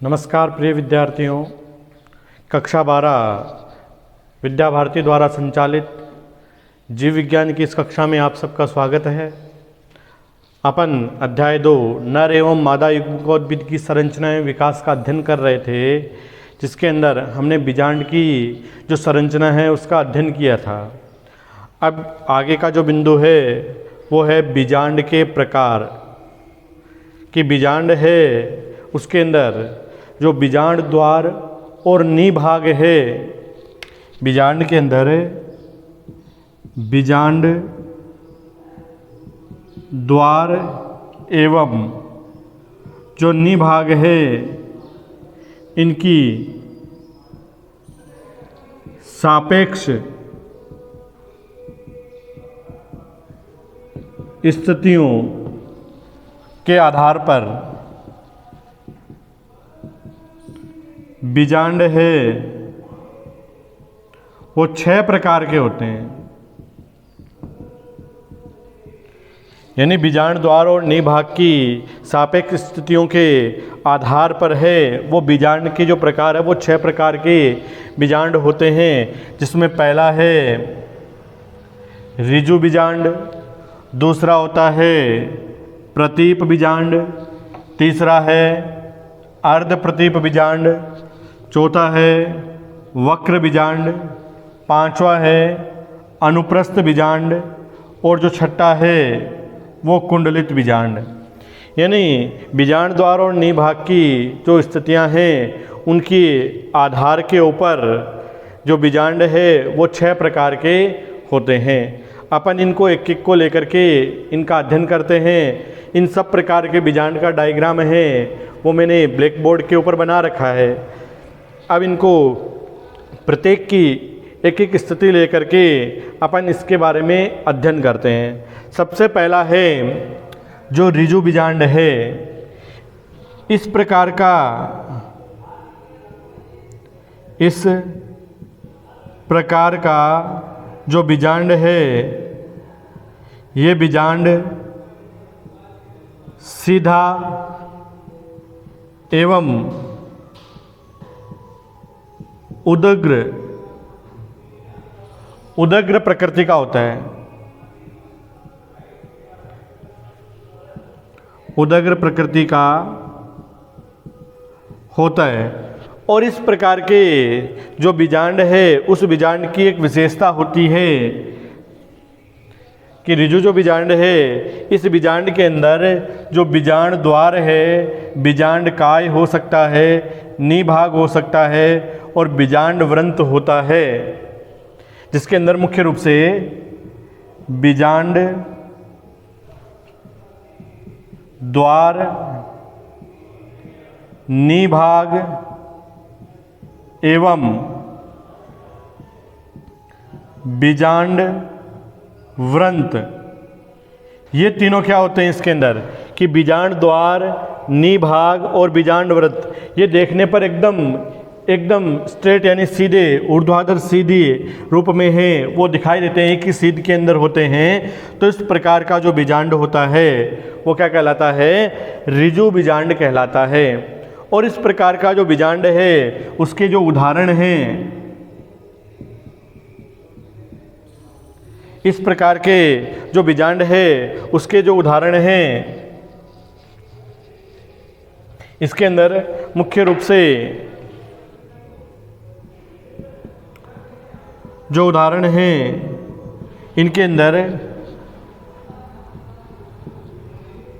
नमस्कार प्रिय विद्यार्थियों, कक्षा 12 विद्या भारती द्वारा संचालित जीव विज्ञान की इस कक्षा में आप सबका स्वागत है। अपन अध्याय 2 नर एवं मादा युग्मकोद्भिद की संरचना एवं विकास का अध्ययन कर रहे थे, जिसके अंदर हमने बीजांड की जो संरचना है उसका अध्ययन किया था। अब आगे का जो बिंदु है वो है बीजांड के प्रकार। कि बीजांड है उसके अंदर जो बीजांड द्वार और निभाग है, बीजांड के अंदर बीजांड द्वार एवं जो निभाग है इनकी सापेक्ष स्थितियों के आधार पर बीजांड है वो 6 प्रकार के होते हैं। यानी बीजांड द्वार और निभाग की सापेक्ष स्थितियों के आधार पर है वो बीजांड के जो प्रकार है वो 6 प्रकार के बीजांड होते हैं। जिसमें पहला है ऋजु बीजांड, दूसरा होता है प्रतीप बीजांड, तीसरा है अर्ध प्रतीप बीजांड, चौथा है वक्र बीजांड, पांचवा है अनुप्रस्थ बीजांड और जो छठा है वो कुंडलित बीजांड। यानी बीजांड द्वार और निभाग की जो स्थितियां हैं उनकी आधार के ऊपर जो बीजांड है वो 6 प्रकार के होते हैं। अपन इनको एक एक को लेकर के इनका अध्ययन करते हैं। इन सब प्रकार के बीजांड का डायग्राम है वो मैंने ब्लैक बोर्ड के ऊपर बना रखा है। अब इनको प्रत्येक की एक एक स्थिति लेकर के अपन इसके बारे में अध्ययन करते हैं। सबसे पहला है जो ऋजु बीजांड है। इस प्रकार का जो बीजांड है ये बीजांड सीधा एवं उदग्र प्रकृति का होता है। उदग्र प्रकृति का होता है और इस प्रकार के जो बीजांड है उस बीजांड की एक विशेषता होती है कि ऋजु जो बीजांड है इस बीजांड के अंदर जो बीजांड द्वार है, बीजांड काय हो सकता है, निभाग हो सकता है और बीजांड वृंत होता है। जिसके अंदर मुख्य रूप से बीजांड द्वार, निभाग एवं बीजांड वृंत, ये तीनों क्या होते हैं इसके अंदर कि बीजांड द्वार, निभाग और बीजांड वृंत ये देखने पर एकदम स्ट्रेट यानी सीधे ऊर्ध्वाधर सीधी रूप में है वो दिखाई देते हैं कि सीध के अंदर होते हैं। तो इस प्रकार का जो बीजांड होता है वो क्या कहलाता है? ऋजु बीजांड कहलाता है। और इस प्रकार का जो बीजांड है उसके जो उदाहरण हैं, इस प्रकार के जो बीजांड है उसके जो उदाहरण हैं इसके अंदर मुख्य रूप से जो उदाहरण हैं इनके अंदर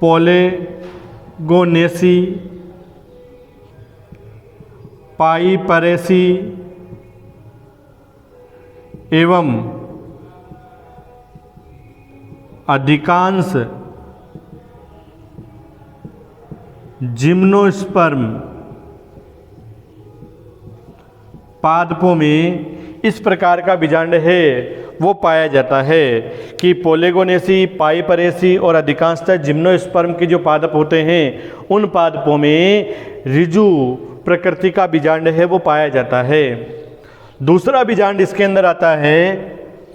पोलेगोनेसी, पाइपरेसी एवं अधिकांश जिम्नोस्पर्म पादपों में इस प्रकार का बीजांड है वो पाया जाता है कि पोलेगोनेसी, पाइपरेसी और अधिकांशतः जिम्नोस्पर्म के जो पादप होते हैं उन पादपों में ऋजु प्रकृति का बीजांड है वो पाया जाता है। दूसरा बीजांड इसके अंदर आता है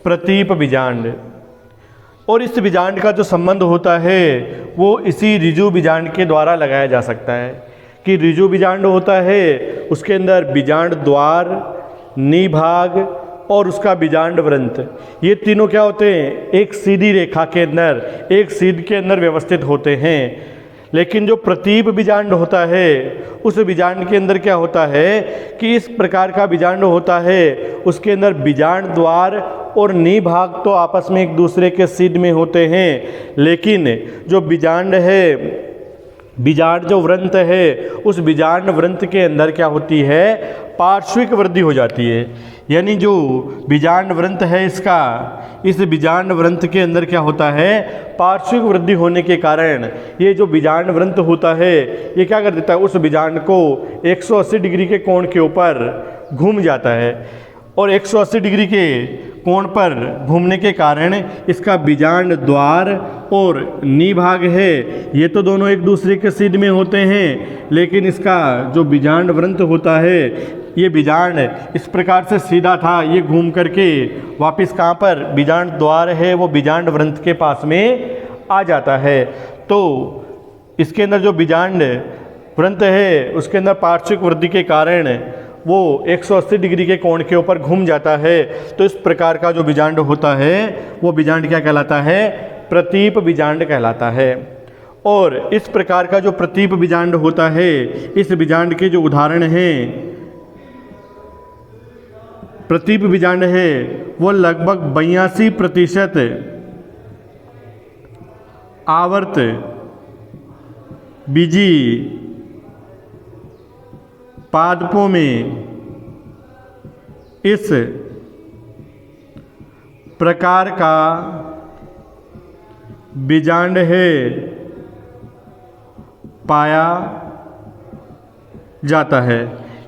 प्रतीप बीजांड। और इस बीजांड का जो संबंध होता है वो इसी ऋजु बीजांड के द्वारा लगाया जा सकता है कि ऋजु बीजांड होता है उसके अंदर बीजांड द्वार, निभाग और उसका बीजांड वृंत, ये तीनों क्या होते हैं, एक सीधी रेखा के अंदर, एक सीध के अंदर व्यवस्थित होते हैं। लेकिन जो प्रतीप बीजांड होता है उस बीजांड के अंदर क्या होता है कि इस प्रकार का बीजांड होता है, उसके अंदर बीजांड द्वार और निभाग तो आपस में एक दूसरे के सीध में होते हैं, लेकिन जो बीजांड है, बीजांड जो वृंत है, उस बीजांड वृंत के अंदर क्या होती है, पार्श्विक वृद्धि हो जाती है। यानी जो बीजांड वृंत है इसका, इस बीजांड वृंत के अंदर क्या होता है, पार्श्विक वृद्धि होने के कारण ये जो बीजांड वृंत होता है ये क्या कर देता है, उस बीजांड को 180 डिग्री के कोण के ऊपर घूम जाता है, और 180 डिग्री के कोण पर घूमने के कारण इसका बीजांड द्वार और निभाग है ये तो दोनों एक दूसरे के सीध में होते हैं, लेकिन इसका जो बीजांड वृंत होता है, ये बीजांड इस प्रकार से सीधा था, ये घूम करके वापस कहाँ पर, बीजांड द्वार है वो बीजांड वृंत के पास में आ जाता है। तो इसके अंदर जो बीजांड वृंत है उसके अंदर पार्श्विक वृद्धि के कारण वो 180 डिग्री के कोण के ऊपर घूम जाता है। तो इस प्रकार का जो बीजांड होता है वो बीजांड क्या कहलाता है, प्रतीप बीजांड कहलाता है। और इस प्रकार का जो प्रतीप बीजांड होता है, इस बीजांड के जो उदाहरण हैं, प्रतीप बीजांड है वो लगभग 82% आवर्त बीजी पादपों में इस प्रकार का बीजांड है पाया जाता है।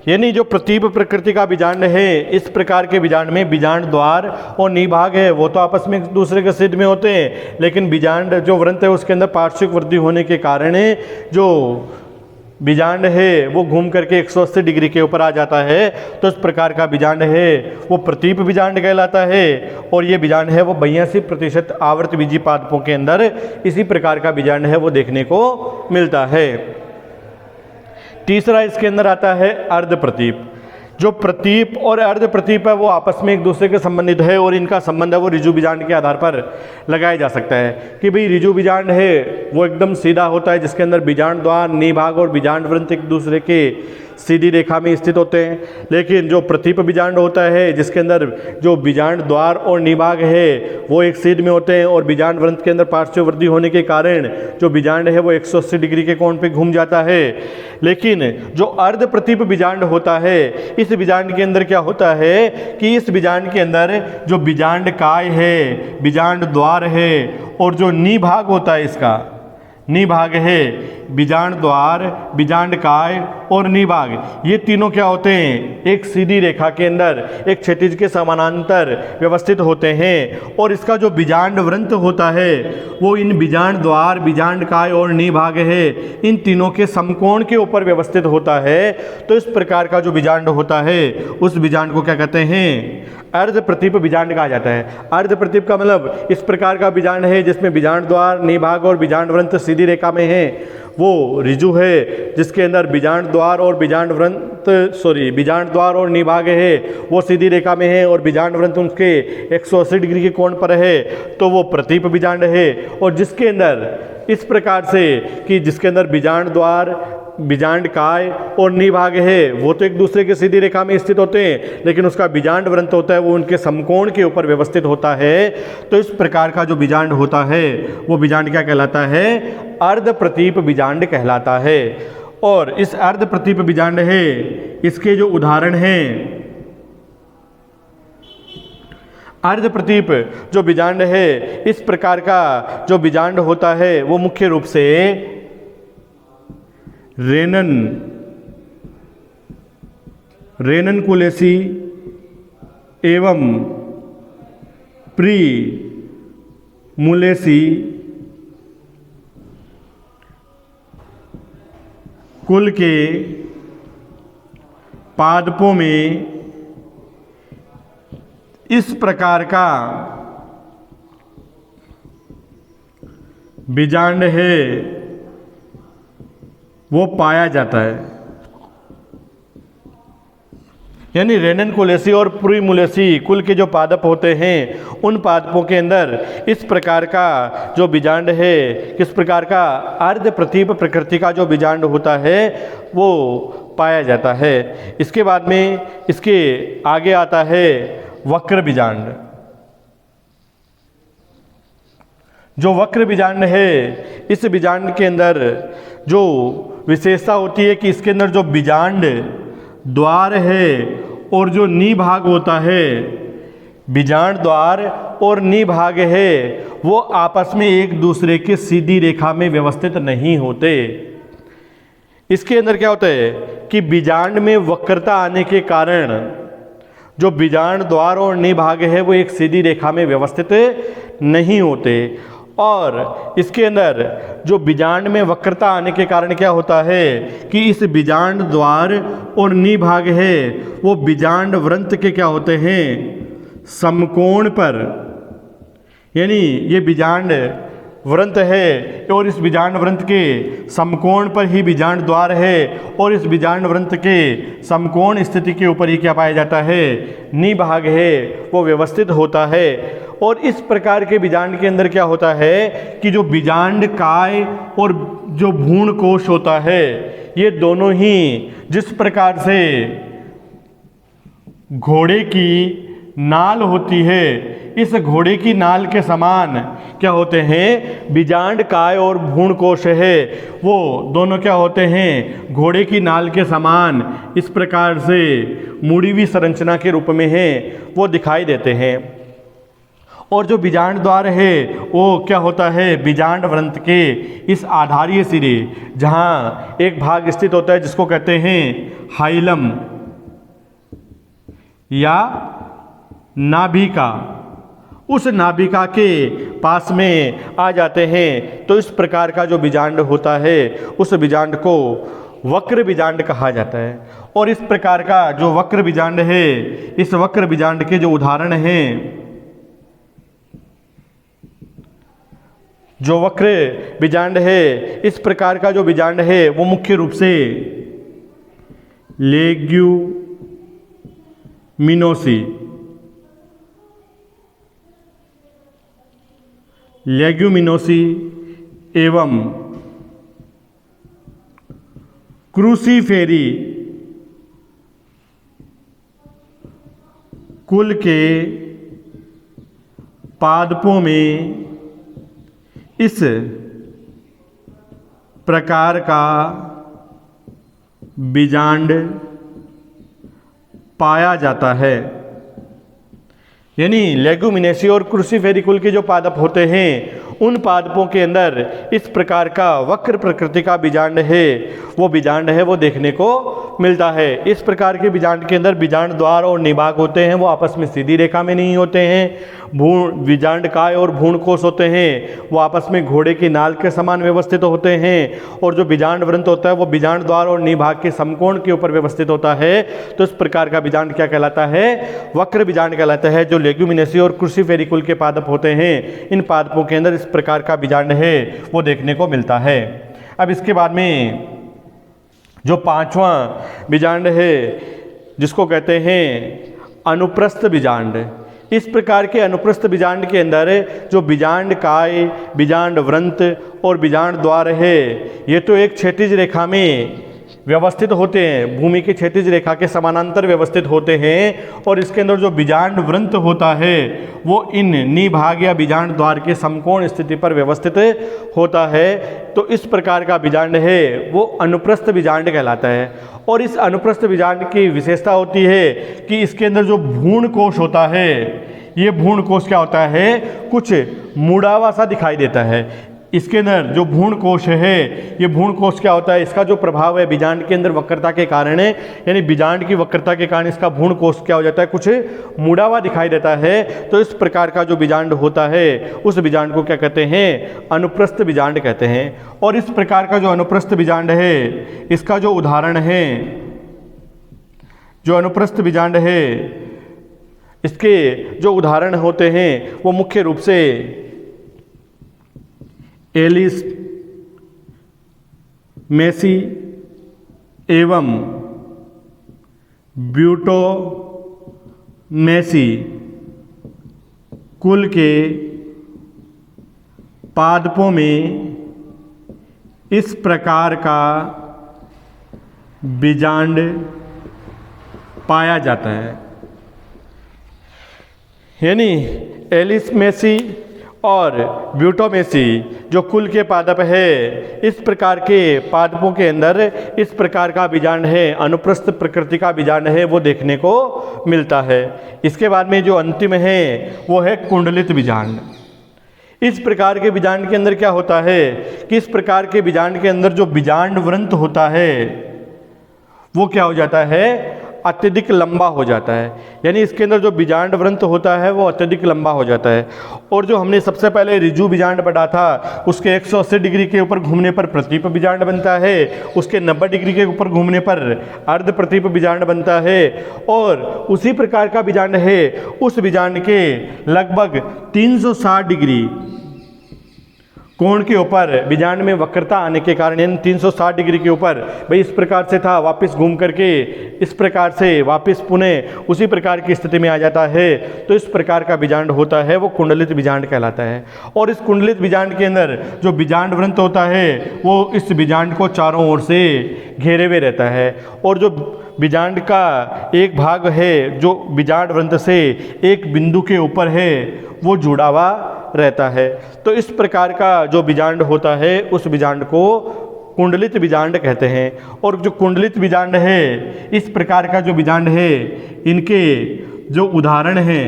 यानी जो प्रतीप प्रकृति का बीजांड है, इस प्रकार के बीजांड में बीजांड द्वार और निभाग है वो तो आपस में एक दूसरे के सीध में होते हैं, लेकिन बीजांड जो वृंत है उसके अंदर पार्श्विक वृद्धि होने के कारण जो बीजांड है वो घूम करके 180 डिग्री के ऊपर आ जाता है। तो इस प्रकार का बीजांड है वो प्रतीप बीजांड कहलाता है, और ये बीजांड है वो 82% आवर्त बीजी पादपों के अंदर इसी प्रकार का बीजांड है वो देखने को मिलता है। तीसरा इसके अंदर आता है अर्ध प्रतीप। जो प्रतीप और अर्ध प्रतीप है वो आपस में एक दूसरे के संबंधित है, और इनका संबंध है वो ऋजु बीजांड के आधार पर लगाया जा सकता है कि भाई ऋजु बीजांड है वो एकदम सीधा होता है, जिसके अंदर बीजांड द्वार, निभाग और बीजांड वृंत एक दूसरे के सीधी रेखा में स्थित होते हैं। लेकिन जो प्रतीप बीजांड होता है जिसके अंदर जो बीजांड द्वार और निभाग है वो एक सीध में होते हैं, और बीजांड वृंत के अंदर पार्श्व वृद्धि होने के कारण जो बीजांड है वो 180 डिग्री के कोण पे घूम जाता है। लेकिन जो अर्ध प्रतीप बीजांड होता है, इस बीजांड के अंदर क्या होता है कि इस बीजांड के अंदर जो बीजांड काय है, बीजांड द्वार है और जो निभाग होता है, इसका निभाग है, बीजांड द्वार, बीजांड काय और निभाग, ये तीनों क्या होते हैं, एक सीधी रेखा के अंदर एक क्षैतिज के समानांतर व्यवस्थित होते हैं। और इसका जो बीजांड वृंत होता है वो इन बीजांड द्वार, बीजांड काय और निभाग है, इन तीनों के समकोण के ऊपर व्यवस्थित होता है। तो इस प्रकार का जो बीजांड होता है उस बीजांड को क्या कहते हैं, अर्ध प्रतीप बीजांड कहा जाता है। अर्ध प्रतीप का मतलब इस प्रकार का बीजांड है जिसमें बीजांड द्वार, निभाग और बीजांड वृंत सीधी रेखा में है, वो ऋजु है। जिसके अंदर बीजांड द्वार और बीजांड द्वार और निभाग है वो सीधी रेखा में है, और बीजांड वृंत उसके 180 डिग्री के कोण पर है, तो वो प्रतीप बीजांड है। और जिसके अंदर इस प्रकार से कि जिसके अंदर बीजांड द्वार, बीजांड काय और निभाग है वो तो एक दूसरे के सीधी रेखा में स्थित होते हैं, लेकिन उसका बीजांड वृंत होता है वो उनके समकोण के ऊपर व्यवस्थित होता है। तो इस प्रकार का जो बीजांड होता है वो बीजांड क्या कहलाता है, अर्ध प्रतीप बीजांड कहलाता है। और इस अर्ध प्रतीप बीजांड है, इसके जो उदाहरण हैं, अर्ध प्रतीप जो बीजांड है, इस प्रकार का जो बीजांड होता है वो मुख्य रूप से रेनन कुलेसी एवं प्री मुलेसी कुल के पादपों में इस प्रकार का बीजांड है वो पाया जाता है। यानी रेननकुलेसी और प्रीमुलेसी कुल के जो पादप होते हैं, उन पादपों के अंदर इस प्रकार का जो बीजांड है, किस प्रकार का अर्ध प्रतीप प्रकृति का जो बीजांड होता है वो पाया जाता है। इसके बाद में इसके आगे आता है वक्र बीजांड। जो वक्र बीजांड है, इस बीजांड के अंदर जो विशेषता होती है कि इसके अंदर जो बीजांड द्वार है और जो निभाग होता है, बीजांड द्वार और निभाग है, वो आपस में एक दूसरे के सीधी रेखा में व्यवस्थित नहीं होते। इसके अंदर क्या होता है कि बीजांड में वक्रता आने के कारण जो बीजांड द्वार और निभाग है वो एक सीधी रेखा में व्यवस्थित नहीं होते। और इसके अंदर जो बीजांड में वक्रता आने के कारण क्या होता है कि इस बीजांड द्वार और निभाग है वो बीजांड वृंत के क्या होते हैं, समकोण पर। यानी ये बीजांड वृंत है और इस बीजांड वृंत के समकोण पर ही बीजांड द्वार है और इस बीजांड वृंत के समकोण स्थिति के ऊपर ही क्या पाया जाता है, निभाग है वो व्यवस्थित होता है। और इस प्रकार के बीजांड के अंदर क्या होता है कि जो बीजांड काय और जो भ्रूण कोश होता है, ये दोनों ही जिस प्रकार से घोड़े की नाल होती है, इस घोड़े की नाल के समान क्या होते हैं, बीजांड काय और भ्रूण कोश है वो दोनों क्या होते हैं, घोड़े की नाल के समान इस प्रकार से मुड़ी हुई संरचना के रूप में है वो दिखाई देते हैं। और जो बीजांड द्वार है वो क्या होता है, बीजांड वृंत के इस आधारीय सिरे जहाँ एक भाग स्थित होता है जिसको कहते हैं हाइलम या नाभिका, उस नाभिका के पास में आ जाते हैं। तो इस प्रकार का जो बीजांड होता है उस बीजांड को वक्र बीजांड कहा जाता है। और इस प्रकार का जो वक्र बीजांड है, इस वक्र बीजांड के जो उदाहरण हैं, जो वक्र बीजांड है, इस प्रकार का जो बीजांड है वो मुख्य रूप से लेग्यूमिनोसी एवं क्रूसीफेरी कुल के पादपों में इस प्रकार का बीजांड पाया जाता है। यानी लेग्यूमिनेसी और क्रूसीफेरी कुल के जो पादप होते हैं, उन पादपों के अंदर इस प्रकार का वक्र प्रकृति का बीजांड है वो देखने को मिलता है। इस प्रकार के बीजांड के अंदर बीजांड द्वार और निभाग होते हैं वो आपस में सीधी रेखा में नहीं होते हैं। बीजांड काय और भ्रूण कोश होते हैं वो आपस में घोड़े की नाल के समान व्यवस्थित होते हैं। और जो बीजांड वृंत होता है वो बीजांड द्वार और निभाग के समकोण के ऊपर व्यवस्थित होता है। तो इस प्रकार का बीजांड क्या कहलाता है, वक्र बीजांड कहलाता है। जो लेग्यूमिनेसी और क्रूसीफेरी कुल के पादप होते हैं, इन पादपों के अंदर इस प्रकार का बीजांड है वो देखने को मिलता है। अब इसके बाद में जो पांचवा बीजांड है जिसको कहते हैं अनुप्रस्थ बीजांड। इस प्रकार के अनुप्रस्थ बीजांड के अंदर जो बीजांड काय, बीजांड वृंत और बीजांड द्वार है, ये तो एक क्षैतिज रेखा में व्यवस्थित होते हैं, भूमि की क्षैतिज रेखा के समानांतर व्यवस्थित होते हैं। और इसके अंदर जो बीजांड वृंत होता है वो इन निभाग या बीजांड द्वार के समकोण स्थिति पर व्यवस्थित होता है। तो इस प्रकार का बीजांड है वो अनुप्रस्थ बीजांड कहलाता है। और इस अनुप्रस्थ बीजांड की विशेषता होती है कि इसके अंदर जो भ्रूण कोश होता है, ये भ्रूण कोश क्या होता है, कुछ मुड़ावा सा दिखाई देता है। इसके अंदर जो भ्रूण कोश है, ये भ्रूण कोश क्या होता है, इसका जो प्रभाव है बीजांड के अंदर वक्रता के कारण है, यानी बीजांड की वक्रता के कारण इसका भ्रूण कोश क्या हो जाता है, कुछ मुड़ा हुआ दिखाई देता है। तो इस प्रकार का जो बीजांड होता है उस बीजांड को क्या कहते हैं, अनुप्रस्थ बीजांड कहते हैं। और इस प्रकार का जो अनुप्रस्थ बीजांड है, इसका जो उदाहरण है, जो अनुप्रस्थ बीजांड है, इसके जो उदाहरण होते हैं वो मुख्य रूप से एलिस मेसी एवं ब्यूटोमेसी कुल के पादपों में इस प्रकार का बीजांड पाया जाता है। यानी एलिसमेसी और ब्यूटोमेसी जो कुल के पादप है, इस प्रकार के पादपों के अंदर इस प्रकार का बीजांड है, अनुप्रस्थ प्रकृति का बीजांड है, वो देखने को मिलता है। इसके बाद में जो अंतिम है वो है कुंडलित बीजांड। इस प्रकार के बीजांड के अंदर क्या होता है कि इस प्रकार के बीजांड के अंदर जो बीजांड वृंत होता है वो क्या हो जाता है, अत्यधिक लंबा हो जाता है। यानी इसके अंदर जो बीजांड वृंत होता है वो अत्यधिक लंबा हो जाता है। और जो हमने सबसे पहले रिजु बीजांड पढ़ा था, उसके 180 डिग्री के ऊपर घूमने पर प्रतीप बीजांड बनता है, उसके 90 डिग्री के ऊपर घूमने पर अर्ध प्रतीप बीजांड बनता है। और उसी प्रकार का बीजांड है, उस बीजांड के लगभग 360 डिग्री कोण के ऊपर बीजांड में वक्रता आने के कारण, यानी 360 डिग्री के ऊपर, भाई इस प्रकार से था, वापस घूम करके इस प्रकार से वापस पुनः उसी प्रकार की स्थिति में आ जाता है, तो इस प्रकार का बीजांड होता है वो कुंडलित बीजांड कहलाता है। और इस कुंडलित बीजांड के अंदर जो बीजांड वृंत होता है वो इस बीजांड को चारों ओर से घेरे हुए रहता है। और जो बीजांड का एक भाग है जो बीजांड वृंत से एक बिंदु के ऊपर है वो जुड़ा हुआ रहता है। तो इस प्रकार का जो बीजांड होता है उस बीजांड को कुंडलित बीजांड कहते हैं। और जो कुंडलित बीजांड है, इस प्रकार का जो बीजांड है, इनके जो उदाहरण हैं,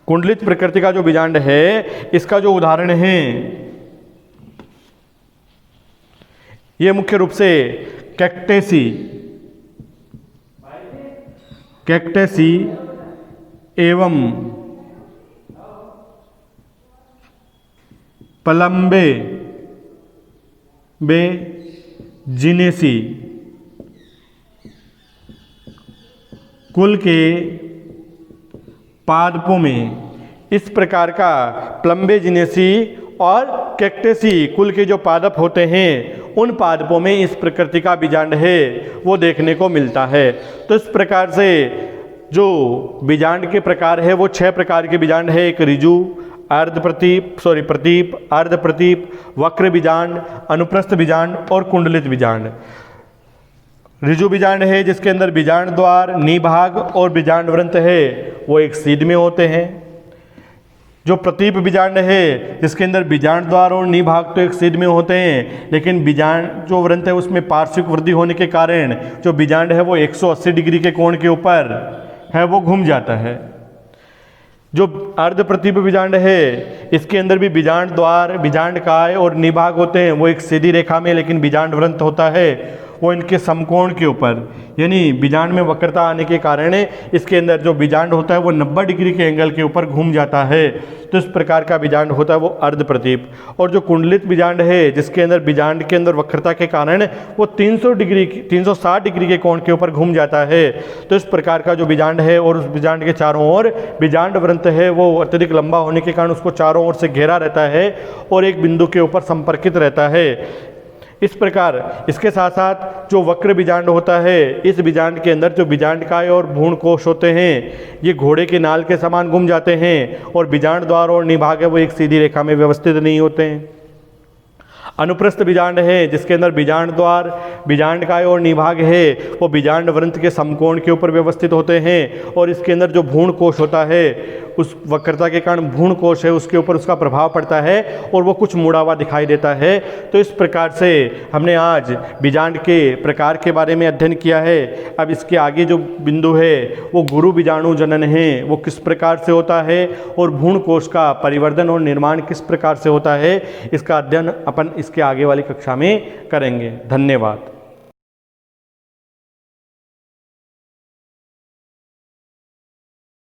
कुंडलित प्रकृति का जो बीजांड है इसका जो उदाहरण है ये मुख्य रूप से कैक्टेसी एवं प्लम्बे जिनेसी कुल के पादपों में इस प्रकार का प्लम्बे जिनेसी और कैक्टेसी कुल के जो पादप होते हैं उन पादपों में इस प्रकृति का बीजांड है वो देखने को मिलता है। तो इस प्रकार से जो बीजांड के प्रकार है वो 6 प्रकार के बीजांड है। एक रिजु, प्रतीप, अर्ध प्रतीप, वक्र बीजांड, अनुप्रस्थ बीजांड और कुंडलित बीजांड। रिजु बीजांड है जिसके अंदर बीजांड द्वार, निभाग और बीजांड वृंत है वो एक सीध में होते हैं। जो प्रतीप बीजांड है जिसके अंदर बीजांड द्वार और निभाग तो एक सीध में होते हैं, लेकिन बीजांड जो वृंत है उसमें पार्श्विक वृद्धि होने के कारण जो बीजांड है वो 180 डिग्री के कोण के ऊपर है वो घूम जाता है। जो अर्ध प्रतीप बीजांड है इसके अंदर भी बीजांड द्वार, बीजांड काय और निभाग होते हैं वो एक सीधी रेखा में, लेकिन बीजांड वृंत होता है वो इनके समकोण के ऊपर, यानी बीजांड में वक्रता आने के कारण इसके अंदर जो बीजांड होता है वो 90 डिग्री के एंगल के ऊपर घूम जाता है। तो इस प्रकार का बीजांड होता है वो अर्ध प्रतीप। और जो कुंडलित बीजांड है जिसके अंदर बीजांड के अंदर वक्रता के कारण वो 360 डिग्री के कोण के ऊपर घूम जाता है। तो इस प्रकार का जो बीजांड है और उस बीजांड के चारों ओर बीजांड वृंत है वो अत्यधिक लंबा होने के कारण उसको चारों ओर से घेरा रहता है और एक बिंदु के ऊपर संपर्कित रहता है। इस प्रकार इसके साथ साथ जो वक्र बीजांड होता है, इस बीजांड के अंदर जो बीजांड काय और भ्रूण कोश होते हैं ये घोड़े के नाल के समान घूम जाते हैं और बीजांड द्वार और निभाग है वो एक सीधी रेखा में व्यवस्थित नहीं होते हैं। अनुप्रस्थ बीजांड है जिसके अंदर बीजांड द्वार, बीजांड काय और निभाग है वो बीजांड वृंत के समकोण के ऊपर व्यवस्थित होते हैं और इसके अंदर जो भ्रूण कोश होता है उस वक्रता के कारण भ्रूण कोश है उसके ऊपर उसका प्रभाव पड़ता है और वो कुछ मुड़ा हुआ दिखाई देता है। तो इस प्रकार से हमने आज बीजांड के प्रकार के बारे में अध्ययन किया है। अब इसके आगे जो बिंदु है वो गुरु बीजाणु जनन है वो किस प्रकार से होता है और भ्रूण कोश का परिवर्धन और निर्माण किस प्रकार से होता है, इसका अध्ययन अपन इसके आगे वाली कक्षा में करेंगे। धन्यवाद।